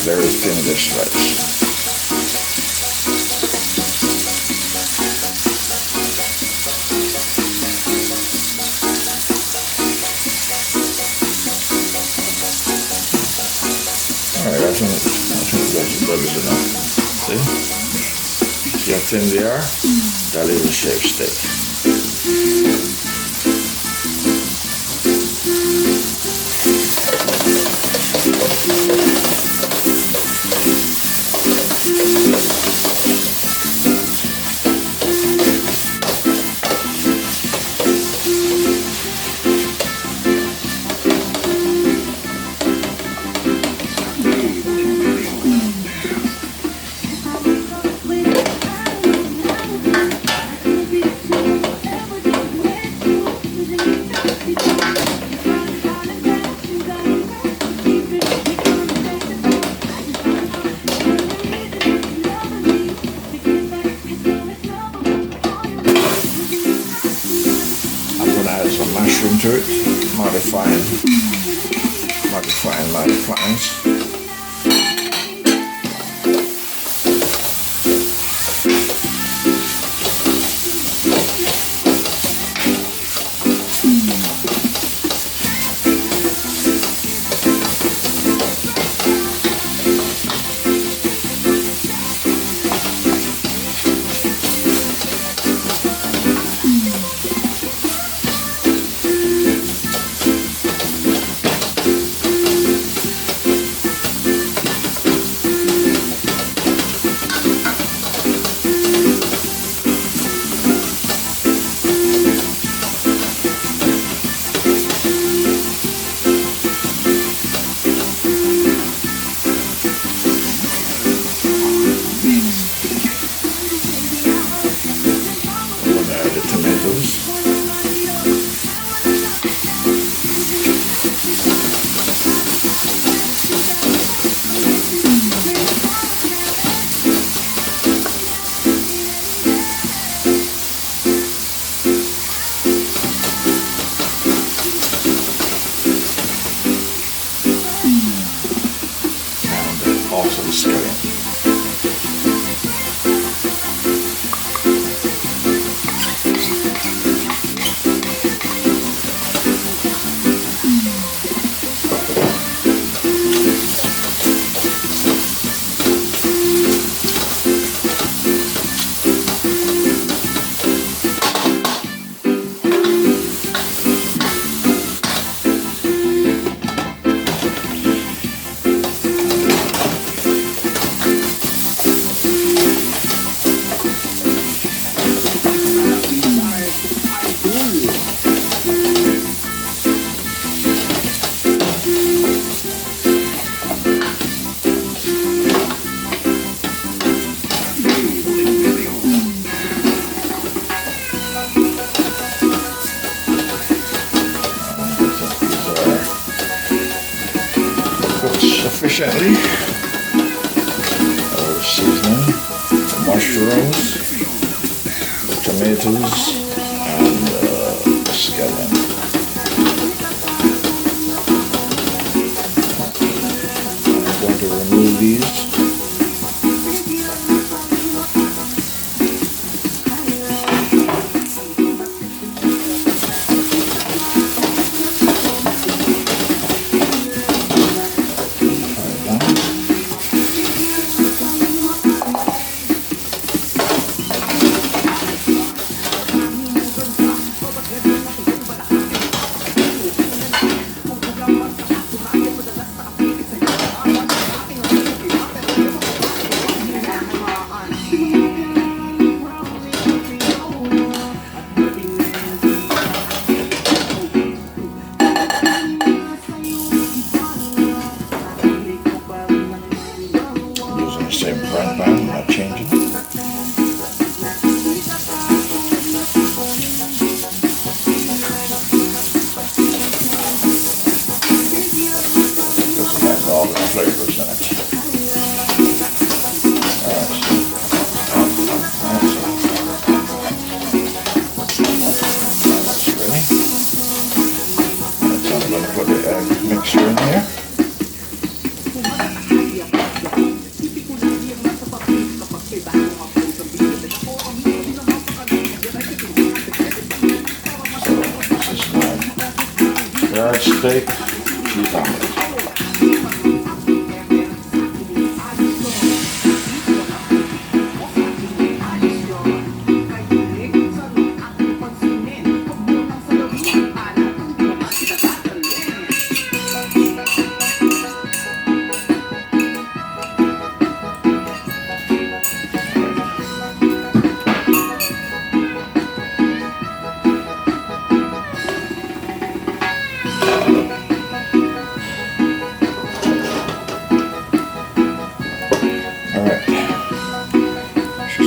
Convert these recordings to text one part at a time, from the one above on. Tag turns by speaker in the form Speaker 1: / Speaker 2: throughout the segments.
Speaker 1: very thinly sliced. Alright, I think that is enough. See how thin they are? That is a shaved steak. Mushroom to it, modifying. Also the scallion. Sufficiently. Seasoning, the mushrooms, the tomatoes, and the scallion. I'm going to remove these. Same frying pan, not changing. Doesn't have all the flavors in it. That's ready. I'm going to put the egg mixture in here. steak, cheese omelet.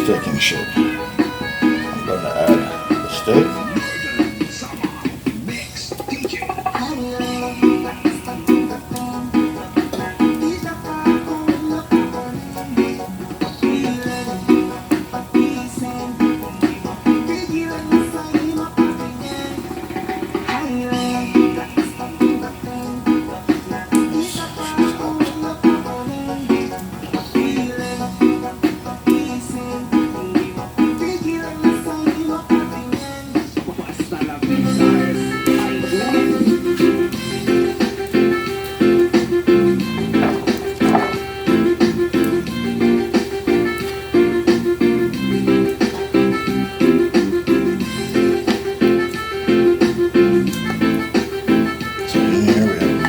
Speaker 1: Taking shape. I'm going to add the steak.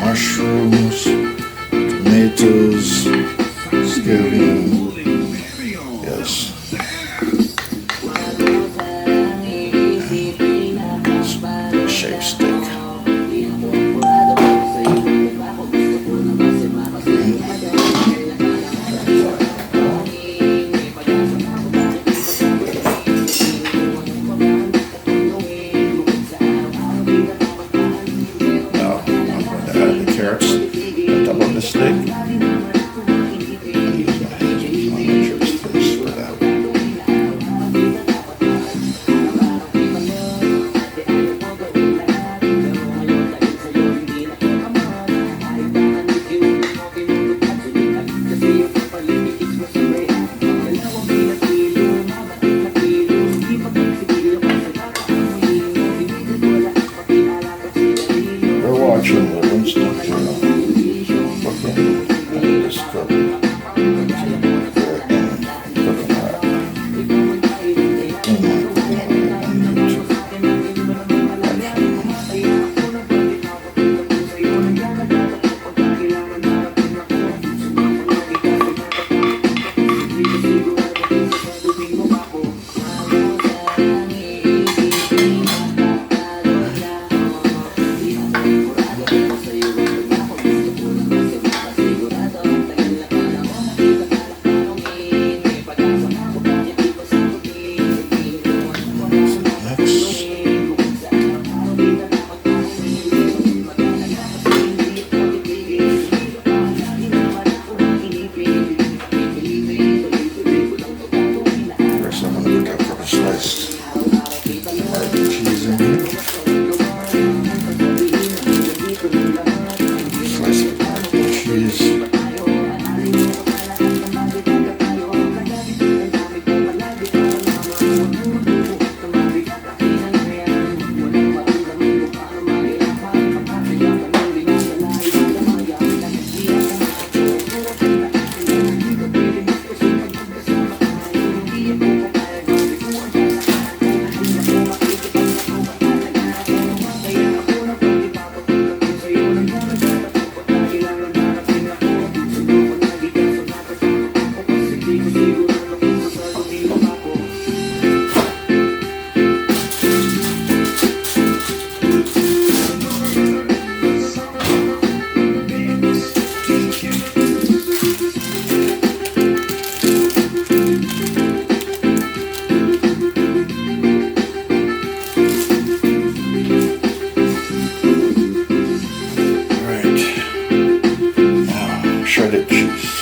Speaker 1: Mushrooms, tomatoes, scallions, yes. Shaved steak. Now I'm going to add the carrots on top of the steak. We're watching the Winston GeL cooking and discovery. Shredded cheese.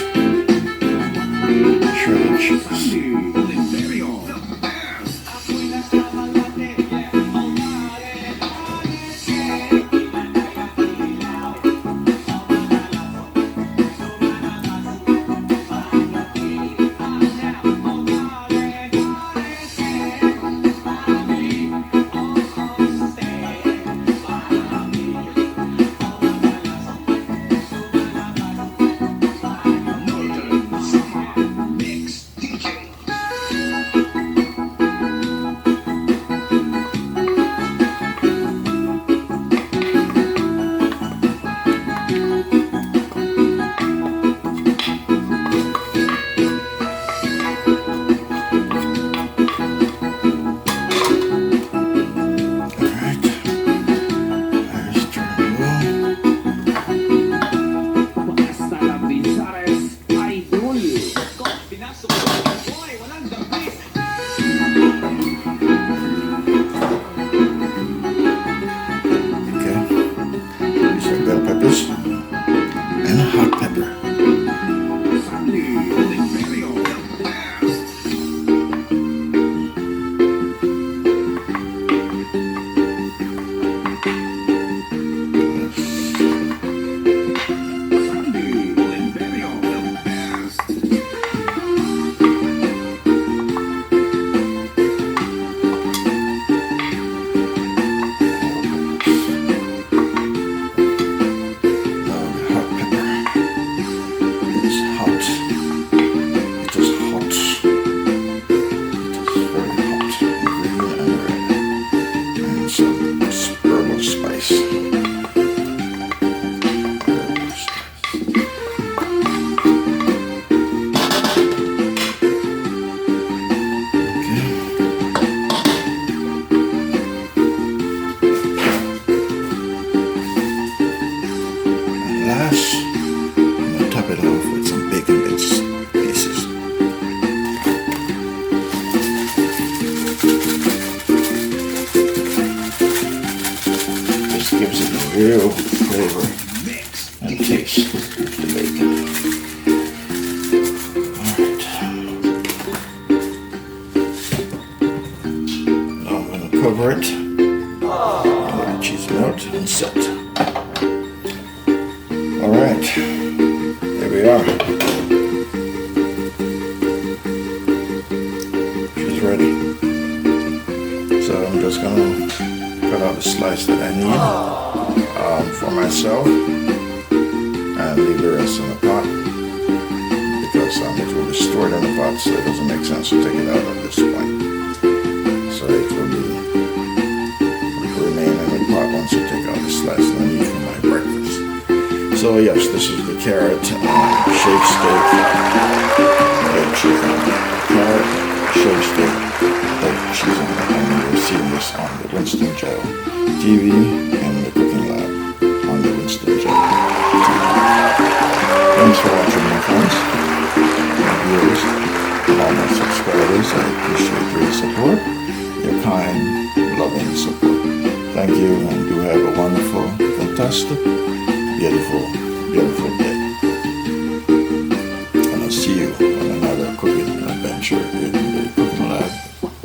Speaker 1: Shredded cheese. real flavor and taste of the bacon. Alright. Now I'm going to cover it. Let the cheese melt and set. Alright. There we are. She's ready. So I'm just going to cut out the slice that I need for myself and leave the rest in the pot because it will be stored in the pot, so it doesn't make sense to take it out at this point. So it will remain in the pot once you take out the slice that I need for my breakfast. So yes, this is the carrot shaved steak, egg cheese on it. Carrot shaved steak, egg cheese on it. And you're seeing this on the Winston GeL TV and the cooking lab on the Winston GeL TV. Thanks for watching, my friends, my viewers, and all my subscribers. I appreciate your support, your kind, loving support. Thank you, and do have a wonderful, fantastic, beautiful, beautiful day. And I'll see you on another cooking adventure in the cooking lab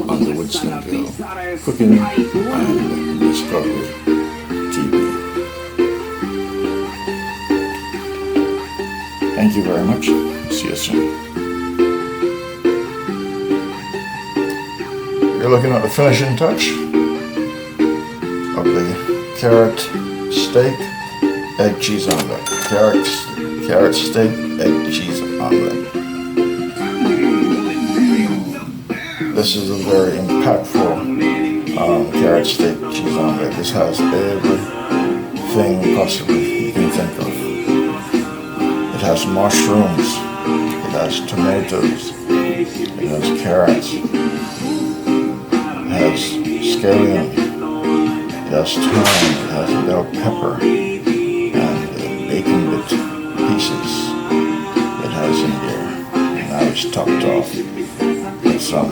Speaker 1: on the Winston GeL Cooking and Discovery TV. Thank you very much. See you soon. You're looking at the finishing touch of the carrot steak, egg cheese omelet. Carrot steak, egg cheese omelet. This is a very impactful carrot steak cheese omelet. This has everything possibly you can think of. It has mushrooms, it has tomatoes, it has carrots, it has scallion, it has thyme, it has bell pepper, and bacon bit pieces it has in there. And now it's topped off with some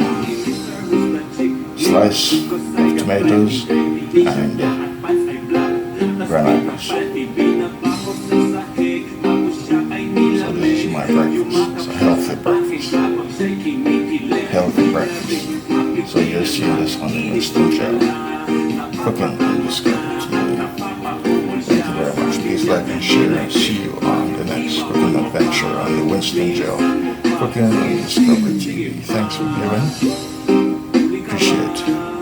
Speaker 1: slice of tomatoes and granulates. So this is my breakfast. It's a healthy breakfast. Healthy breakfast. So you'll see this on the Winston GeL Cooking and Discovery TV. Thank you very much. Please like and share, and see you on the next cooking adventure on the Winston GeL Cooking and Discovery TV. Thanks for viewing.